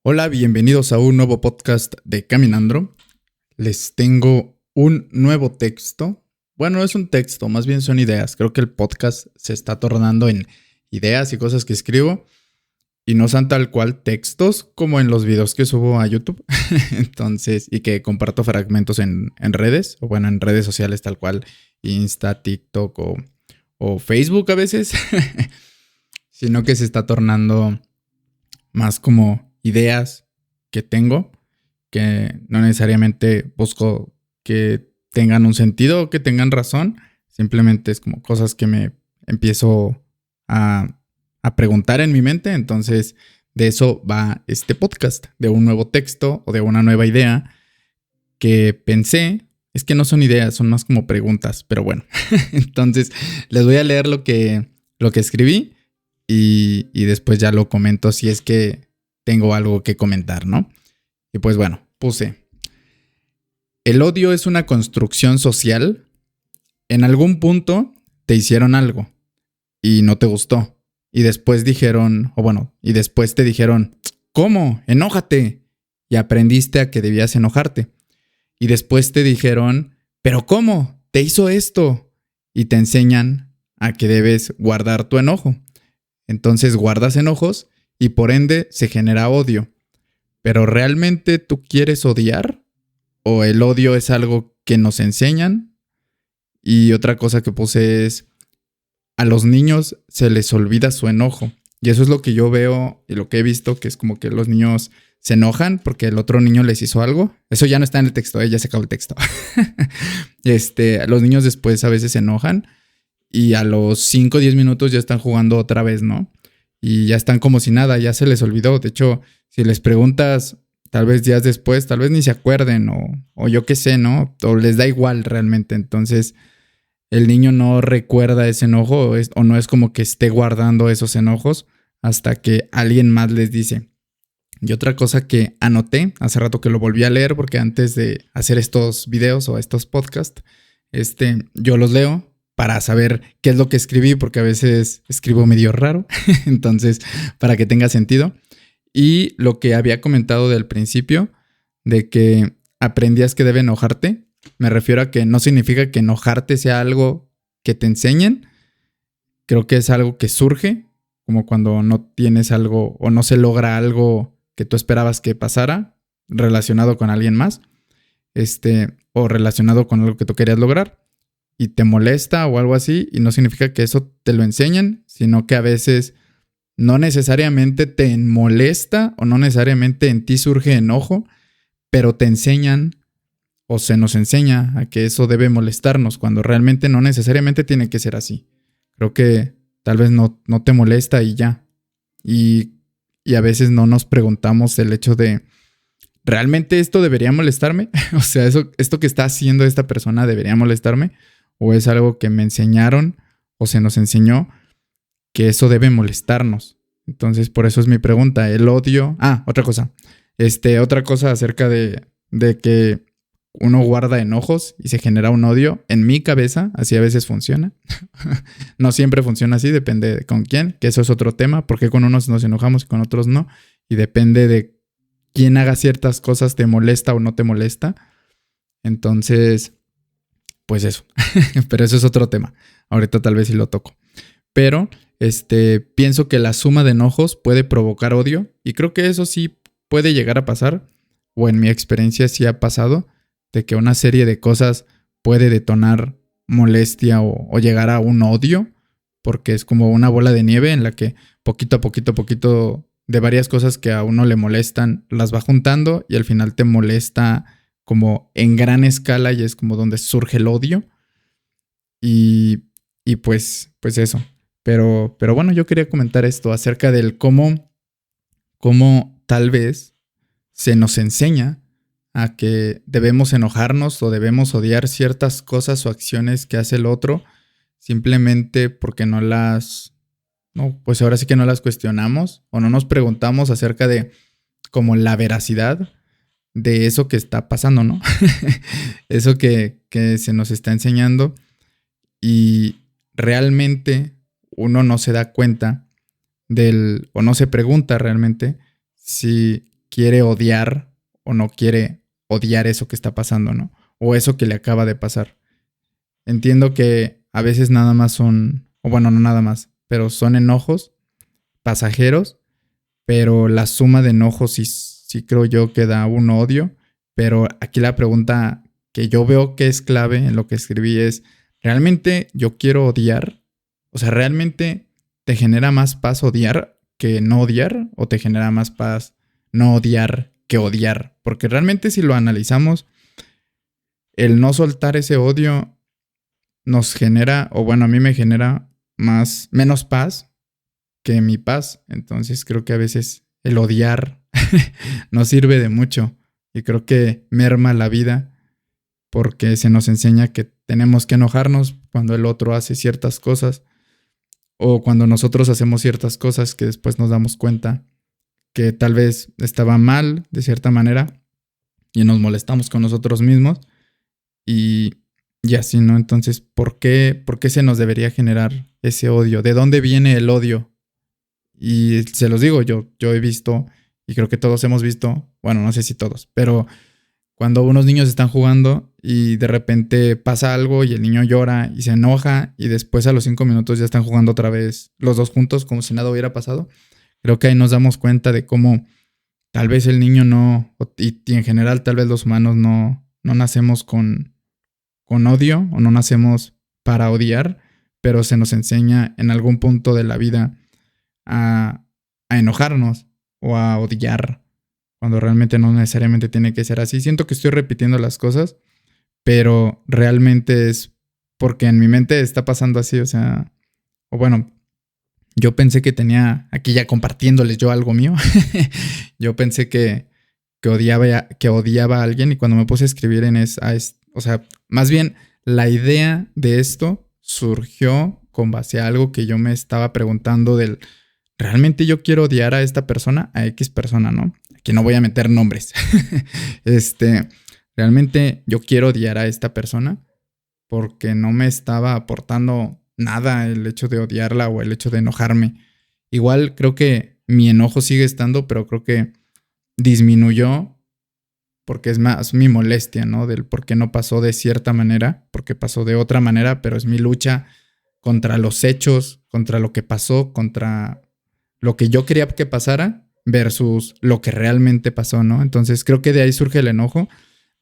Hola, bienvenidos a un nuevo podcast de Caminandro. Les tengo un nuevo texto. Bueno, no es un texto, más bien son ideas. Creo que el podcast se está tornando en ideas y cosas que escribo y no son tal cual textos como en los videos que subo a YouTube. Entonces, y que comparto fragmentos en redes, o bueno, en redes sociales tal cual, Insta, TikTok o Facebook a veces, sino que se está tornando más como ideas que tengo, que no necesariamente busco que tengan un sentido o que tengan razón, simplemente es como cosas que me empiezo a preguntar en mi mente. Entonces de eso va este podcast, de un nuevo texto o de una nueva idea que pensé. Es que no son ideas, son más como preguntas, pero bueno. Entonces les voy a leer lo que escribí y después ya lo comento si es que tengo algo que comentar, ¿no? Y pues bueno, puse: el odio es una construcción social. En algún punto te hicieron algo y no te gustó. Y después dijeron, y después te dijeron, ¿cómo? Enójate. Y aprendiste a que debías enojarte. Y después te dijeron, ¿pero cómo? Te hizo esto. Y te enseñan a que debes guardar tu enojo. Entonces guardas enojos y por ende se genera odio. ¿Pero realmente tú quieres odiar? ¿O el odio es algo que nos enseñan? Y otra cosa que puse es: a los niños se les olvida su enojo. Y eso es lo que yo veo y lo que he visto, que es como que los niños se enojan porque el otro niño les hizo algo. Eso ya no está en el texto, ya se acabó el texto. Los niños después a veces se enojan y a los 5 o 10 minutos ya están jugando otra vez, ¿no? Y ya están como si nada, ya se les olvidó. De hecho, si les preguntas tal vez días después, tal vez ni se acuerden o yo qué sé, ¿no? O les da igual realmente. Entonces el niño no recuerda ese enojo o no es como que esté guardando esos enojos hasta que alguien más les dice. Y otra cosa que anoté, hace rato que lo volví a leer porque antes de hacer estos videos o estos podcasts, yo los leo para saber qué es lo que escribí, porque a veces escribo medio raro, entonces para que tenga sentido. Y lo que había comentado del principio, de que aprendías que debe enojarte, me refiero a que no significa que enojarte sea algo que te enseñen. Creo que es algo que surge, como cuando no tienes algo o no se logra algo que tú esperabas que pasara relacionado con alguien más, o relacionado con algo que tú querías lograr y te molesta o algo así, y no significa que eso te lo enseñen, sino que a veces no necesariamente te molesta o no necesariamente en ti surge enojo, pero te enseñan o se nos enseña a que eso debe molestarnos cuando realmente no necesariamente tiene que ser así. Creo que tal vez no te molesta y ya. Y a veces no nos preguntamos el hecho de, ¿realmente esto debería molestarme? O sea, esto que está haciendo esta persona debería molestarme, o es algo que me enseñaron o se nos enseñó que eso debe molestarnos. Entonces, por eso es mi pregunta. El odio. Otra cosa. Otra cosa acerca de que uno guarda enojos y se genera un odio. En mi cabeza, así a veces funciona. No siempre funciona así, depende de con quién, que eso es otro tema. Porque con unos nos enojamos y con otros no. Y depende de quién haga ciertas cosas, te molesta o no te molesta. Entonces, pues eso. Pero eso es otro tema. Ahorita tal vez sí lo toco. Pero pienso que la suma de enojos puede provocar odio. Y creo que eso sí puede llegar a pasar. O en mi experiencia sí ha pasado, de que una serie de cosas puede detonar molestia o llegar a un odio, porque es como una bola de nieve en la que poquito a poquito de varias cosas que a uno le molestan las va juntando y al final te molesta como en gran escala y es como donde surge el odio. Y pues eso. Pero bueno, yo quería comentar esto acerca del cómo tal vez se nos enseña a que debemos enojarnos o debemos odiar ciertas cosas o acciones que hace el otro simplemente porque pues ahora sí que no las cuestionamos o no nos preguntamos acerca de como la veracidad de eso que está pasando, ¿no? Eso que se nos está enseñando y realmente uno no se da cuenta o no se pregunta realmente si quiere odiar o no quiere odiar eso que está pasando, ¿no? O eso que le acaba de pasar. Entiendo que a veces nada más son, o bueno, no nada más, pero son enojos pasajeros, pero la suma de enojos sí creo yo que da un odio. Pero aquí la pregunta que yo veo que es clave en lo que escribí es, ¿realmente yo quiero odiar? O sea, ¿realmente te genera más paz odiar que no odiar? ¿O te genera más paz no odiar que odiar? Porque realmente si lo analizamos, el no soltar ese odio nos genera, o bueno, a mí me genera menos paz que mi paz. Entonces creo que a veces el odiar no sirve de mucho y creo que merma la vida porque se nos enseña que tenemos que enojarnos cuando el otro hace ciertas cosas o cuando nosotros hacemos ciertas cosas que después nos damos cuenta que tal vez estaba mal de cierta manera y nos molestamos con nosotros mismos y, y así, ¿no? Entonces, ¿por qué se nos debería generar ese odio? ¿De dónde viene el odio? Y se los digo, yo he visto, y creo que todos hemos visto, bueno, no sé si todos, pero cuando unos niños están jugando y de repente pasa algo y el niño llora y se enoja y después a los 5 minutos ya están jugando otra vez los dos juntos como si nada hubiera pasado, creo que ahí nos damos cuenta de cómo tal vez el niño no, y en general tal vez los humanos no nacemos con odio o no nacemos para odiar, pero se nos enseña en algún punto de la vida a enojarnos o a odiar cuando realmente no necesariamente tiene que ser así. Siento que estoy repitiendo las cosas, pero realmente es porque en mi mente está pasando así, o sea, o bueno, yo pensé que tenía, aquí ya compartiéndoles yo algo mío, yo pensé que odiaba a alguien y cuando me puse a escribir o sea, más bien la idea de esto surgió con base a algo que yo me estaba preguntando del, ¿realmente yo quiero odiar a esta persona, a X persona, ¿no? Aquí no voy a meter nombres. Realmente yo quiero odiar a esta persona porque no me estaba aportando nada el hecho de odiarla o el hecho de enojarme. Igual creo que mi enojo sigue estando, pero creo que disminuyó porque es más mi molestia, ¿no? Del por qué no pasó de cierta manera, porque pasó de otra manera, pero es mi lucha contra los hechos, contra lo que pasó, contra lo que yo quería que pasara versus lo que realmente pasó, ¿no? Entonces creo que de ahí surge el enojo,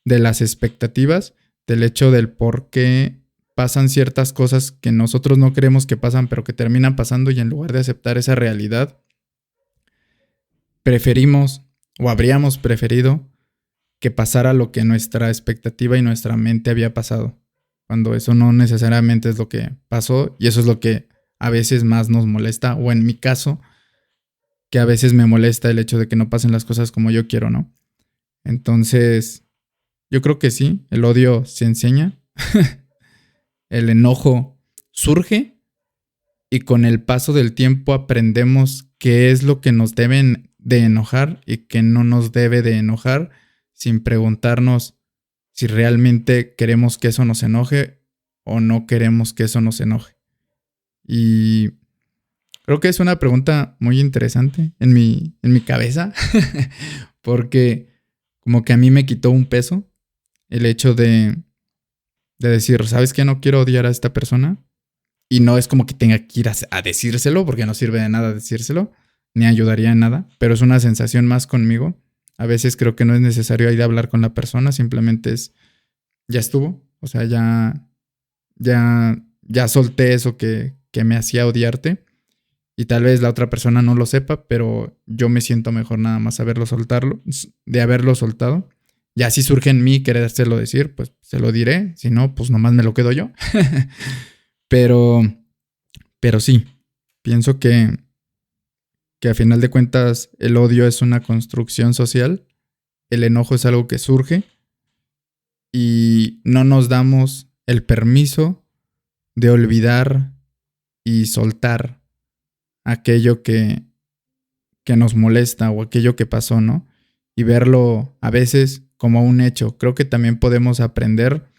de las expectativas, del hecho del por qué pasan ciertas cosas que nosotros no creemos que pasan, pero que terminan pasando y en lugar de aceptar esa realidad, preferimos o habríamos preferido que pasara lo que nuestra expectativa y nuestra mente había pasado, cuando eso no necesariamente es lo que pasó y eso es lo que a veces más nos molesta, o en mi caso, que a veces me molesta el hecho de que no pasen las cosas como yo quiero, ¿no? Entonces, yo creo que sí, el odio se enseña, el enojo surge y con el paso del tiempo aprendemos qué es lo que nos deben de enojar y qué no nos debe de enojar sin preguntarnos si realmente queremos que eso nos enoje o no queremos que eso nos enoje. Y creo que es una pregunta muy interesante en mi cabeza, porque como que a mí me quitó un peso el hecho de decir, ¿sabes qué? No quiero odiar a esta persona. Y no es como que tenga que ir a decírselo, porque no sirve de nada decírselo, ni ayudaría en nada, pero es una sensación más conmigo. A veces creo que no es necesario ir a hablar con la persona, simplemente ya estuvo. O sea, ya solté eso que me hacía odiarte. Y tal vez la otra persona no lo sepa, pero yo me siento mejor nada más de haberlo soltado. Ya si surge en mí querérselo decir, pues se lo diré. Si no, pues nomás me lo quedo yo. Pero sí, pienso que a final de cuentas el odio es una construcción social, el enojo es algo que surge y no nos damos el permiso de olvidar y soltar aquello que nos molesta o aquello que pasó, ¿no? Y verlo a veces como un hecho. Creo que también podemos aprender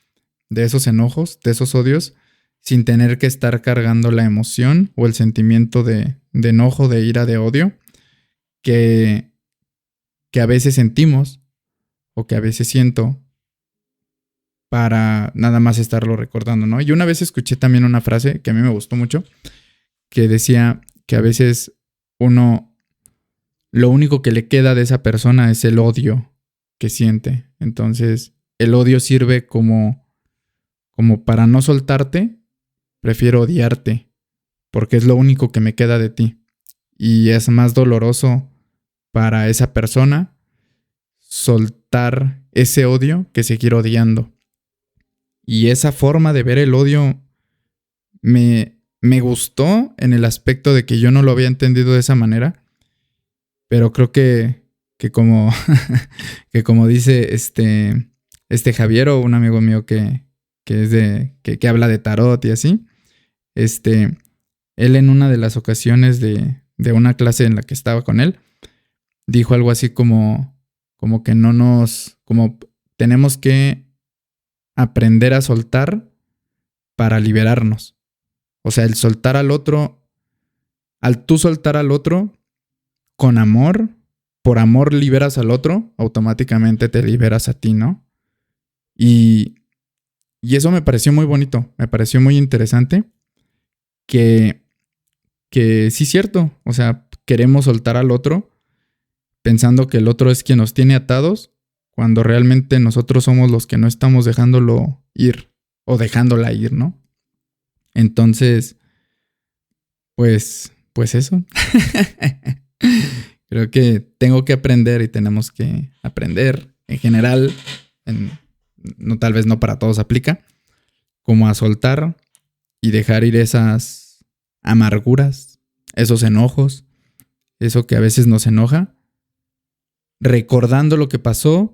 de esos enojos, de esos odios, sin tener que estar cargando la emoción o el sentimiento de enojo, de ira, de odio, que que a veces sentimos o que a veces siento para nada más estarlo recordando, ¿no? Y una vez escuché también una frase que a mí me gustó mucho, que decía que a veces uno, lo único que le queda de esa persona es el odio que siente. Entonces, el odio sirve como para no soltarte, prefiero odiarte, porque es lo único que me queda de ti. Y es más doloroso para esa persona soltar ese odio que seguir odiando. Y esa forma de ver el odio me gustó en el aspecto de que yo no lo había entendido de esa manera, pero creo que como, que como dice este Javier, o un amigo mío que es que habla de tarot y así, él en una de las ocasiones de una clase en la que estaba con él, dijo algo así como que como tenemos que aprender a soltar para liberarnos. O sea, el soltar al otro, al tú soltar al otro con amor, por amor liberas al otro, automáticamente te liberas a ti, ¿no? Y eso me pareció muy bonito, me pareció muy interesante, que sí es cierto, o sea, queremos soltar al otro pensando que el otro es quien nos tiene atados, cuando realmente nosotros somos los que no estamos dejándolo ir o dejándola ir, ¿no? Entonces, pues eso. Creo que tengo que aprender y tenemos que aprender en general, no, tal vez no para todos aplica, como a soltar y dejar ir esas amarguras, esos enojos, eso que a veces nos enoja, recordando lo que pasó,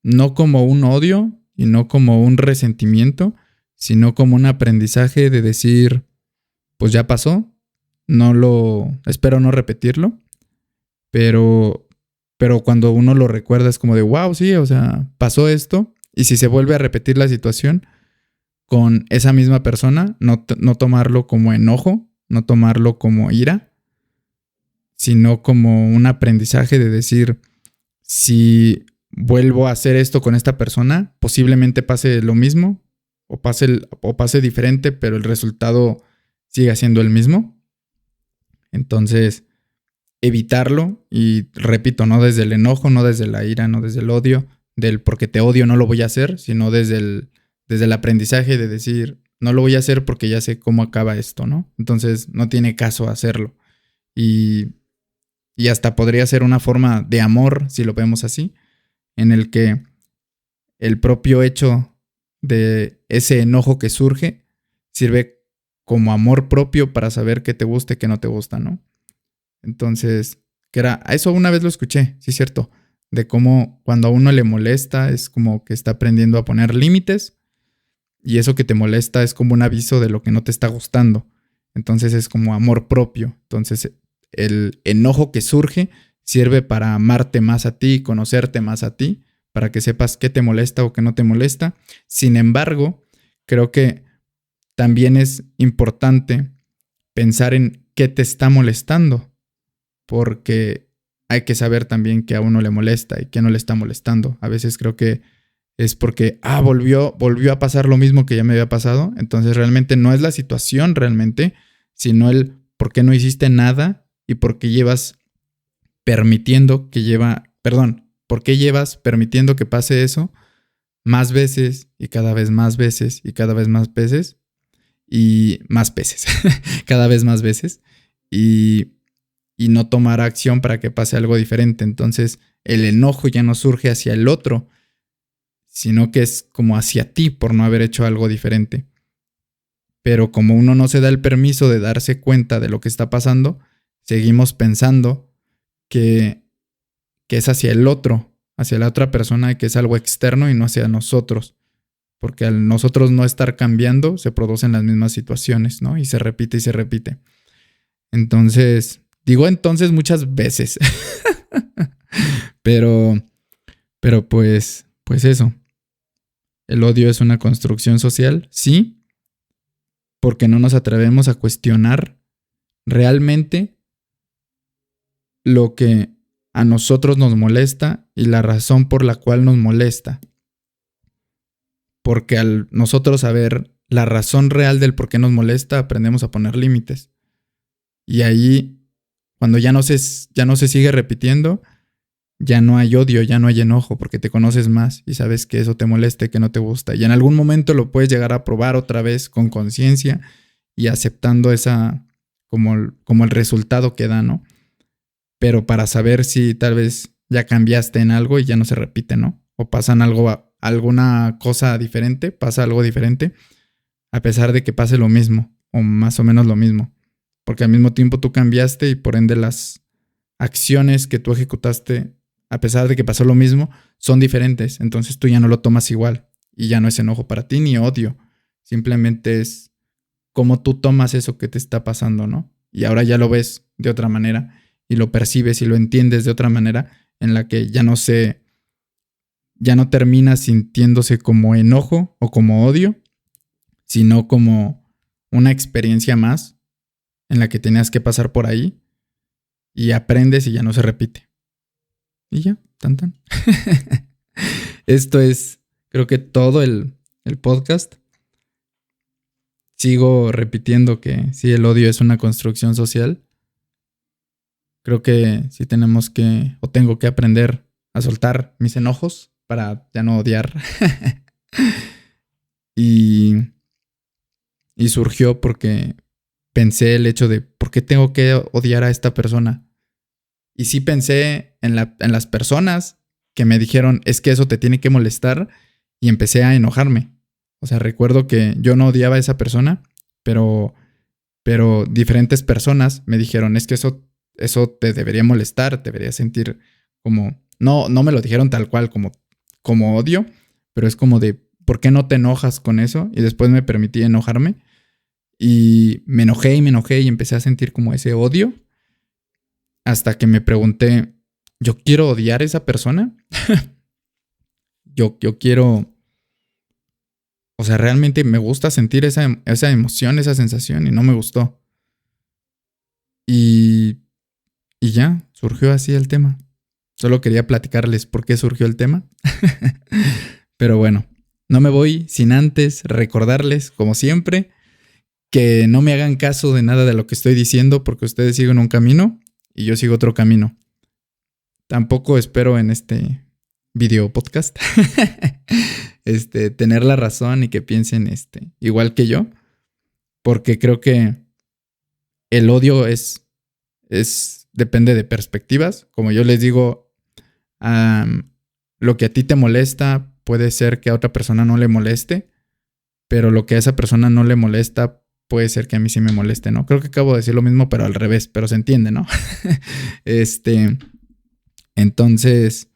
no como un odio y no como un resentimiento, sino como un aprendizaje de decir, pues ya pasó, espero no repetirlo, pero cuando uno lo recuerda es como de wow, sí, o sea, pasó esto, y si se vuelve a repetir la situación con esa misma persona, no tomarlo como enojo, no tomarlo como ira, sino como un aprendizaje de decir, si vuelvo a hacer esto con esta persona, posiblemente pase lo mismo o pase diferente, pero el resultado siga siendo el mismo. Entonces, evitarlo, y repito, no desde el enojo, no desde la ira, no desde el odio, del porque te odio no lo voy a hacer, sino desde el aprendizaje de decir, no lo voy a hacer porque ya sé cómo acaba esto, ¿no? Entonces, no tiene caso hacerlo. Y hasta podría ser una forma de amor, si lo vemos así, en el que el propio hecho de ese enojo que surge sirve como amor propio para saber qué te gusta y qué no te gusta, ¿no? Entonces, eso una vez lo escuché, sí es cierto, de cómo cuando a uno le molesta es como que está aprendiendo a poner límites, y eso que te molesta es como un aviso de lo que no te está gustando. Entonces es como amor propio. Entonces el enojo que surge sirve para amarte más a ti, conocerte más a ti, para que sepas qué te molesta o qué no te molesta. Sin embargo, creo que también es importante pensar en qué te está molestando, porque hay que saber también qué a uno le molesta y qué no le está molestando. A veces creo que es porque, volvió a pasar lo mismo que ya me había pasado. Entonces realmente no es la situación realmente, sino el por qué no hiciste nada y por qué llevas permitiendo que pase eso más veces y cada vez más veces y cada vez más veces y más veces, cada vez más veces, y no tomar acción para que pase algo diferente. Entonces el enojo ya no surge hacia el otro, sino que es como hacia ti por no haber hecho algo diferente. Pero como uno no se da el permiso de darse cuenta de lo que está pasando, seguimos pensando que es hacia el otro, hacia la otra persona, y que es algo externo y no hacia nosotros. Porque al nosotros no estar cambiando, se producen las mismas situaciones, ¿no? Y se repite y se repite. Entonces, digo entonces muchas veces. pero pues eso. El odio es una construcción social, sí, porque no nos atrevemos a cuestionar realmente lo que a nosotros nos molesta y la razón por la cual nos molesta. Porque al nosotros saber la razón real del por qué nos molesta, aprendemos a poner límites. Y ahí, cuando ya no se sigue repitiendo, ya no hay odio, ya no hay enojo, porque te conoces más y sabes que eso te molesta y que no te gusta. Y en algún momento lo puedes llegar a probar otra vez con conciencia y aceptando esa como el resultado que da, ¿no? Pero para saber si tal vez ya cambiaste en algo y ya no se repite, ¿no? O pasan alguna cosa diferente, pasa algo diferente, a pesar de que pase lo mismo, o más o menos lo mismo. Porque al mismo tiempo tú cambiaste y por ende las acciones que tú ejecutaste, a pesar de que pasó lo mismo, son diferentes. Entonces tú ya no lo tomas igual y ya no es enojo para ti ni odio. Simplemente es cómo tú tomas eso que te está pasando, ¿no? Y ahora ya lo ves de otra manera y lo percibes y lo entiendes de otra manera en la que ya no termina sintiéndose como enojo o como odio, sino como una experiencia más en la que tenías que pasar por ahí y aprendes y ya no se repite. Y ya, tan tan. Esto es, creo que todo el podcast. Sigo repitiendo que sí, el odio es una construcción social. Creo que sí tenemos que, o tengo que aprender a soltar mis enojos para ya no odiar. Y surgió porque pensé el hecho de ¿por qué tengo que odiar a esta persona? Y sí pensé en las personas que me dijeron es que eso te tiene que molestar y empecé a enojarme. O sea, recuerdo que yo no odiaba a esa persona, pero diferentes personas me dijeron es que eso te debería molestar, te debería sentir como... No me lo dijeron tal cual como odio, pero es como de ¿por qué no te enojas con eso? Y después me permití enojarme y me enojé y empecé a sentir como ese odio hasta que me pregunté, ¿yo quiero odiar a esa persona? yo quiero... O sea, realmente me gusta sentir esa emoción, esa sensación y no me gustó. Y ya, surgió así el tema. Solo quería platicarles por qué surgió el tema. Pero bueno, no me voy sin antes recordarles, como siempre, que no me hagan caso de nada de lo que estoy diciendo porque ustedes siguen un camino y yo sigo otro camino. Tampoco espero en este video podcast tener la razón y que piensen igual que yo, porque creo que el odio depende de perspectivas. Como yo les digo, lo que a ti te molesta puede ser que a otra persona no le moleste, pero lo que a esa persona no le molesta puede ser que a mí sí me moleste, ¿no? Creo que acabo de decir lo mismo, pero al revés, pero se entiende, ¿no? Entonces,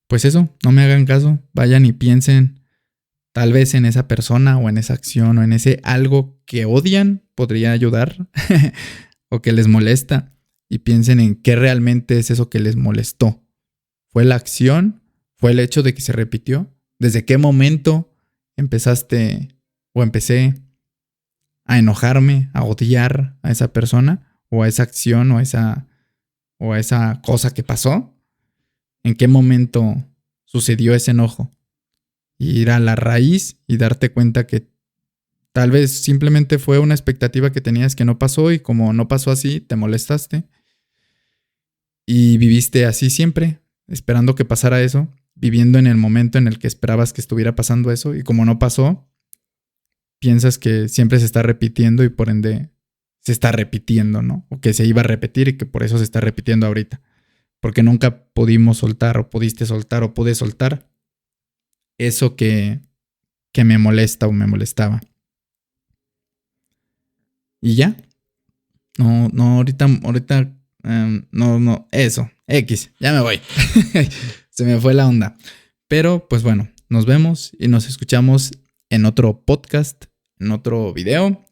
pues eso, no me hagan caso, vayan y piensen tal vez en esa persona o en esa acción o en ese algo que odian podría ayudar o que les molesta y piensen en qué realmente es eso que les molestó. ¿Fue la acción? ¿Fue el hecho de que se repitió? ¿Desde qué momento empezaste o empecé a enojarme, a odiar a esa persona o a esa acción o a esa cosa que pasó? ¿En qué momento sucedió ese enojo? Y ir a la raíz y darte cuenta que tal vez simplemente fue una expectativa que tenías que no pasó y como no pasó así, te molestaste. Y viviste así siempre, esperando que pasara eso, viviendo en el momento en el que esperabas que estuviera pasando eso y como no pasó, piensas que siempre se está repitiendo y por ende se está repitiendo, ¿no? O que se iba a repetir y que por eso se está repitiendo ahorita. Porque nunca pudimos soltar o pudiste soltar o pude soltar eso que me molesta o me molestaba. Y ya. No, ahorita, no, eso, X, ya me voy. Se me fue la onda. Pero, pues bueno, nos vemos y nos escuchamos en otro podcast, en otro video,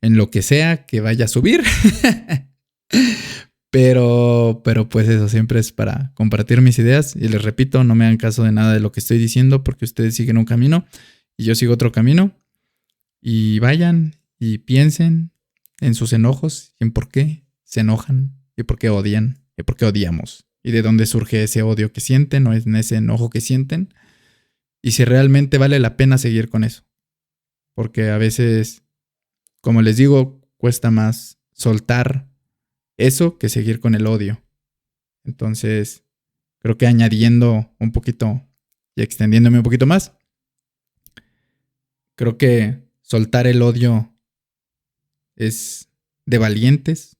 en lo que sea que vaya a subir. Pero pues eso, siempre es para compartir mis ideas. Y les repito, no me hagan caso de nada de lo que estoy diciendo porque ustedes siguen un camino y yo sigo otro camino. Y vayan y piensen en sus enojos y en por qué se enojan y por qué odian y por qué odiamos y de dónde surge ese odio que sienten o en ese enojo que sienten y si realmente vale la pena seguir con eso. Porque a veces, como les digo, cuesta más soltar eso que seguir con el odio. Entonces, creo que añadiendo un poquito y extendiéndome un poquito más, creo que soltar el odio es de valientes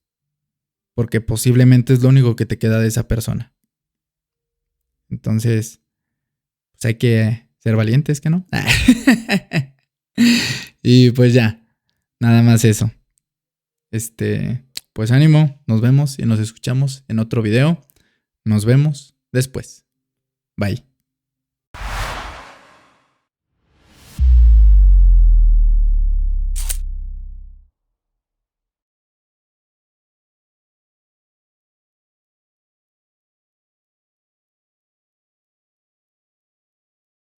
porque posiblemente es lo único que te queda de esa persona. Entonces, pues hay que ser valientes, ¿que no? Y pues ya, nada más eso. Pues ánimo, nos vemos y nos escuchamos en otro video. Nos vemos después. Bye.